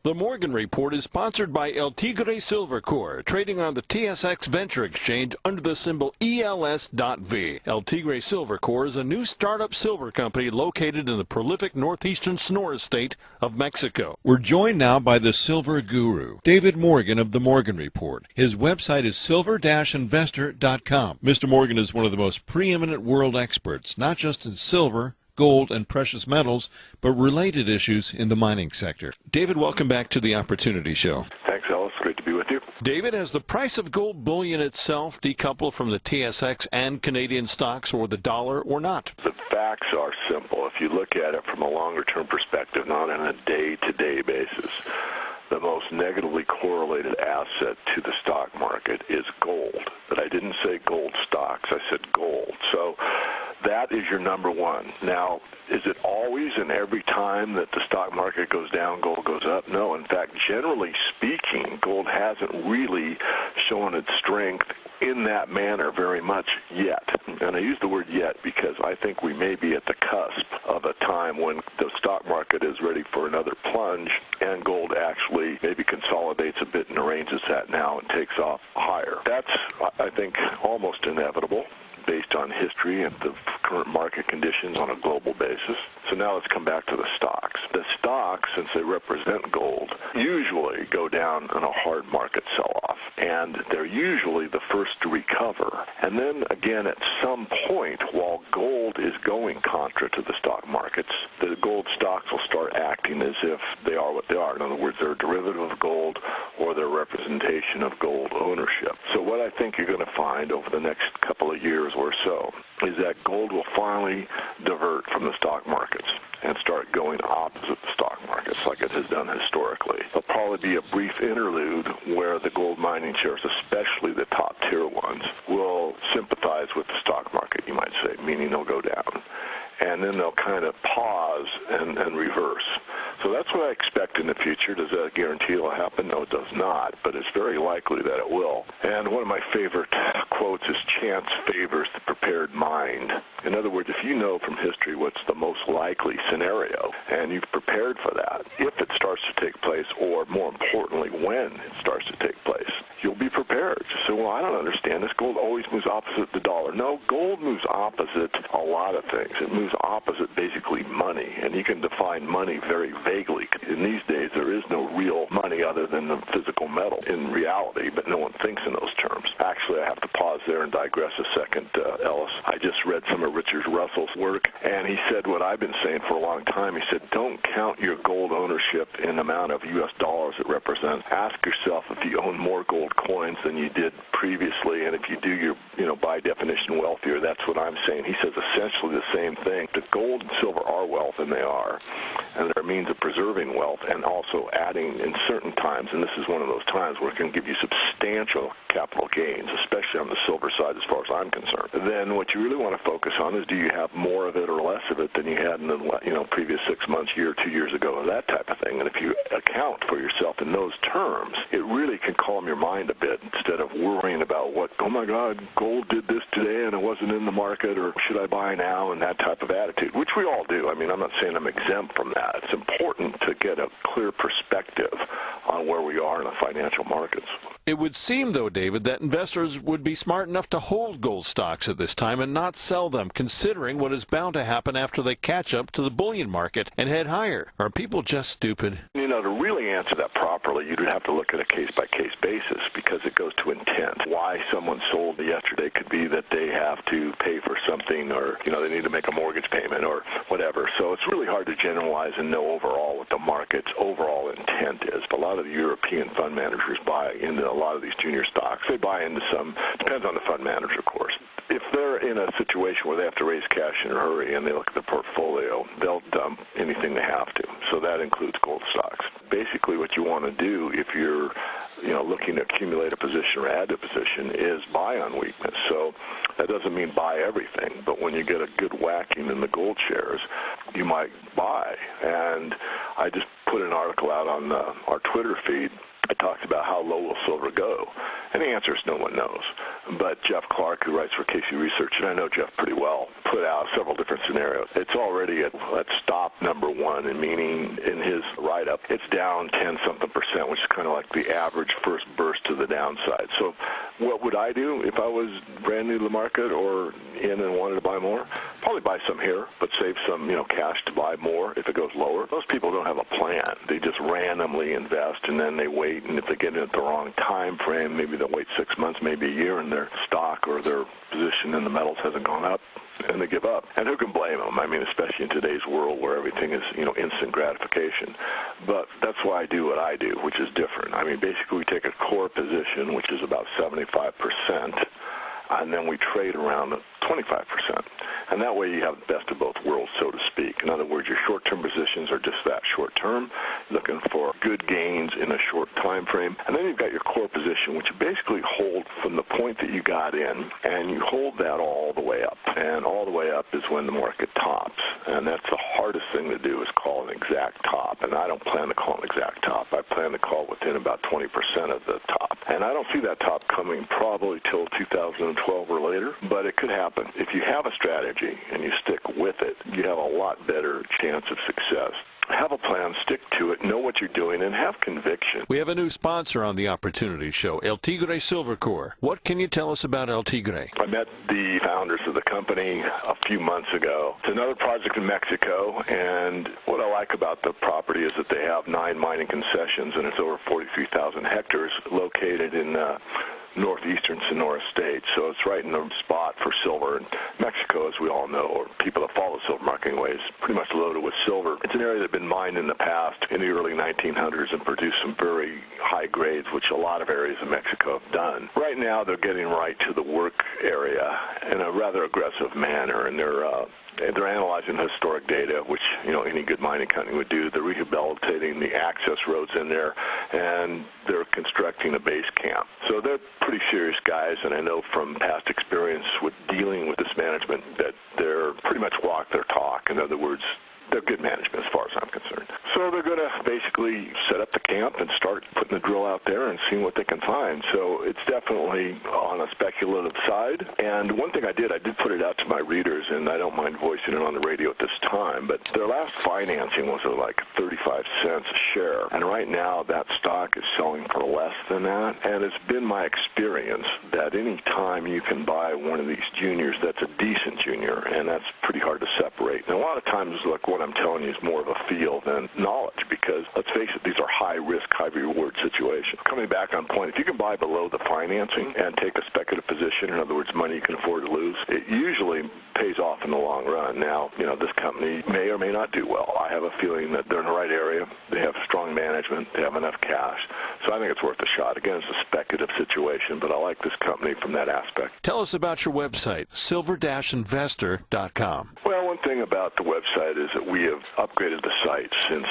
The Morgan Report is sponsored by El Tigre Silver Corps, trading on the TSX Venture Exchange under the symbol ELS.V. El Tigre Silver Corps is a new startup silver company located in the prolific northeastern Sonora state of Mexico. We're joined now by the silver guru, David Morgan of the Morgan Report. His website is silver-investor.com. Mr. Morgan is one of the most preeminent world experts, not just in silver, gold, and precious metals, but related issues in the mining sector. David, welcome back to the Opportunity Show. Thanks, Ellis. Great to be with you. David, has the price of gold bullion itself decoupled from the TSX and Canadian stocks or the dollar or not? The facts are simple. If you look at it from a longer-term perspective, not on a day-to-day basis, the most negatively correlated asset to the stock market is gold. But I didn't say gold stocks, I said gold. So that is your number one. Now, is it always and every time that the stock market goes down, gold goes up? No. In fact, generally speaking, gold hasn't really shown its strength in that manner very much yet. And I use the word yet because I think we may be at the cusp of a time when the stock market is ready for another plunge and gold actually maybe consolidates a bit in the range it's at now and takes off higher. That's, I think, almost inevitable based on history and the current market conditions on a global basis. So now let's come back to the stocks. The stocks, since they represent gold, usually go down in a hard market sell-off, and they're usually the first to recover. And then again, at some point, while gold is going contra to the stock markets, the gold stocks will start acting as if they are what they are. In other words, they're a derivative of gold or they're a representation of gold ownership. So what I think you're going to find over the next couple of years or so is that gold will finally divert from the stock markets and start going opposite the stock markets like it has done historically. There'll probably be a brief interlude where the gold mining shares, especially the top tier ones, will sympathize with the stock market, you might say, meaning they'll go down. And then they'll kind of pause and reverse. So that's what I expect in the future. Does that guarantee it'll happen? No, it does not, but it's very likely that it will. And one of my favorite quotes is, chance favors the prepared mind. In other words, if you know from history what's the most likely scenario, and you've prepared for that, if it starts to take place, or more importantly, when it starts to take place, you'll be prepared. So, well, I don't understand this. Gold always moves opposite the dollar. No, gold moves opposite a lot of things. It moves opposite basically money, and you can define money very vaguely. In these days, there is no real money other than the physical metal in reality, but no one thinks in those terms. Actually, I have to pause there and digress a second, Ellis. I just read some of Richard Russell's work, and he said what I've been saying for a long time. He said, don't count your gold ownership in the amount of U.S. dollars it represents. Ask yourself if you own more gold coins than you did previously, and if you do, you're, by definition wealthier. That's what I'm saying. He says essentially the same thing. The gold and silver are wealth, and they are, and they're a means of preserving wealth and also adding in certain times, and this is one of those times where it can give you substantial capital gains, especially on the silver side as far as I'm concerned. Then what you really want to focus on is, do you have more of it or less of it than you had in the previous 6 months, year, 2 years ago, or that type of thing. And if you account for yourself in those terms, it really can calm your mind a bit instead of worrying about what, oh my God, gold did this today and it wasn't in the market, or should I buy now, and that type of attitude, which we all do. I mean, I'm not saying I'm exempt from that. It's important to get a clear perspective on where we are in the financial markets. It would seem, though, David, that investors would be smart enough to hold gold stocks at this time and not sell them, considering what is bound to happen after they catch up to the bullion market and head higher. Are people just stupid? To really answer that properly, you'd have to look at a case-by-case basis because it goes to intent. Why someone sold yesterday could be that they have to pay for something, or, they need to make a mortgage payment or whatever. So it's really hard to generalize and know overall what the market's overall intent is. A lot of the European fund managers buy into a lot of these junior stocks. They buy into some, depends on the fund manager, of course. If they're in a situation where they have to raise cash in a hurry and they look at the portfolio, they'll dump anything they have to. So that includes gold stocks. Basically what you want to do if you're looking to accumulate a position or add a position is buy on weakness. So that doesn't mean buy everything, but when you get a good whacking in the gold shares, you might buy. And I just put an article out on our Twitter feed it talks about how low will silver go. And the answer is no one knows. But Jeff Clark, who writes for Casey Research, and I know Jeff pretty well, put out several different scenarios. It's already at stop number one, and meaning in his write-up, it's down 10-something%, which is kind of like the average first burst to the downside. So what would I do if I was brand new to the market or in and wanted to buy more? Probably buy some here, but save some, cash to buy more if it goes lower. Most people don't have a plan. They just randomly invest, and then they wait, and if they get in at the wrong time frame, maybe they'll wait 6 months, maybe a year, and their stock or their position in the metals hasn't gone up, and they give up. And who can blame them? I mean, especially in today's world where everything is, instant gratification. But that's why I do what I do, which is different. I mean, basically we take a core position, which is about 75%, and then we trade around 25%. And that way you have the best of both worlds, so to speak. In other words, your short-term positions are just that, short-term, looking for good gains in a short time frame. And then you've got your core position, which you basically hold from the point that you got in, and you hold that all the way up. And all the way up is when the market tops. And that's the hardest thing to do, is call an exact top. And I don't plan to call an exact top. I plan to call within about 20% of the top. And I don't see that top coming probably till 2012 or later, but it could happen. If you have a strategy and you stick with it, you have a lot better chance of success. Have a plan, stick to it, know what you're doing, and have conviction. We have a new sponsor on the Opportunity Show, El Tigre Silver Corps. What can you tell us about El Tigre? I met the founders of the company a few months ago. It's another project in Mexico, and what I like about the property is that they have 9 mining concessions, and it's over 43,000 hectares located in northeastern Sonora State, so it's right in the spot for silver. And Mexico, as we all know, or people that follow the silver market anyway, is pretty much loaded with silver. It's an area that had been mined in the past, in the early 1900s, and produced some very high grades, which a lot of areas of Mexico have done. Right now, they're getting right to the work area in a rather aggressive manner, and they're analyzing historic data, which any good mining company would do. They're rehabilitating the access roads in there, and they're constructing a base camp. So they're pretty serious guys, and I know from past experience with dealing with this management that they're pretty much walk their talk. In other words, they're good management as far as I'm concerned. So they're going to basically set up the camp and start putting the drill out there and seeing what they can find. So it's definitely on a speculative side. And one thing I did put it out to my readers, and I don't mind voicing it on the radio at this time, but their last financing was like 35 cents a share. And right now that stock is selling for less than that. And it's been my experience that any time you can buy one of these juniors that's a decent junior, and that's pretty hard to separate. And a lot of times, look, what I'm telling you is more of a feel than knowledge, because let's face it, these are high-risk, high-reward situations. Coming back on point, if you can buy below the financing and take a speculative position, in other words, money you can afford to lose, it usually pays off in the long run. Now, this company may or may not do well. I have a feeling that they're in the right area. They have strong management. They have enough cash. So I think it's worth a shot. Again, it's a speculative situation, but I like this company from that aspect. Tell us about your website, silver-investor.com. Well, one thing about the website is that we have upgraded the site since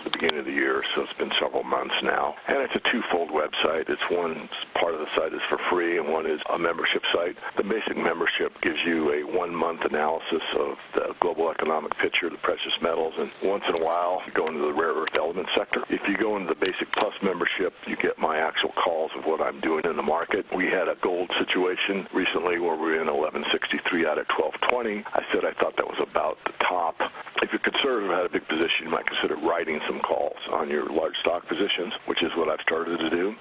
the beginning of the year, so it's been several months now. And it's a twofold website. It's one part of the site is for free, and one is a membership site. The basic membership gives you a 1-month analysis of the global economic picture, the precious metals, and once in a while you go into the rare earth element sector. If you go into the Basic Plus membership, you get my actual calls of what I'm doing in the market. We had a gold situation recently where we were in 1163 out of 1220. I said I thought that was about the top. If you're conservative, had a big position, you might consider writing some calls on your large stock positions, which is what I've started to do.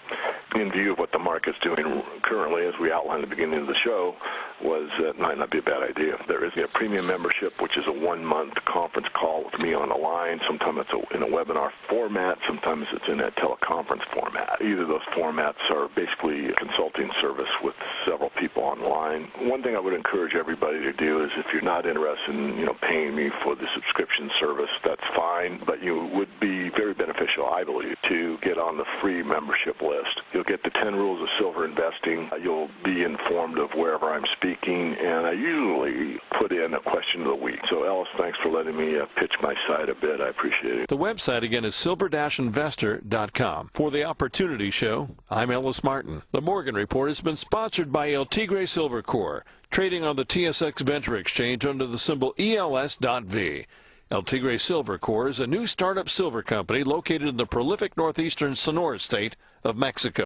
In view of what the market's doing currently, as we outlined at the beginning of the show, was that might not be a bad idea. There is a premium membership, which is a 1-month conference call with me on the line. Sometimes it's in a webinar format. Sometimes it's in a teleconference format. Either of those formats are basically a consulting service with several people online. One thing I would encourage everybody to do is if you're not interested in paying me for the subscription service, that's fine, but you would be very beneficial, I believe, to get on the free membership list. You'll get the 10 rules of silver investing. You'll be informed of wherever I'm speaking, and I usually put in a question of the week. So, Ellis, thanks for letting me pitch my side a bit. I appreciate it. The website, again, is silver-investor.com. For the Opportunity Show, I'm Ellis Martin. The Morgan Report has been sponsored by El Tigre Silver Corps, trading on the TSX Venture Exchange under the symbol ELS.V. El Tigre Silver Corps is a new startup silver company located in the prolific northeastern Sonora state of Mexico.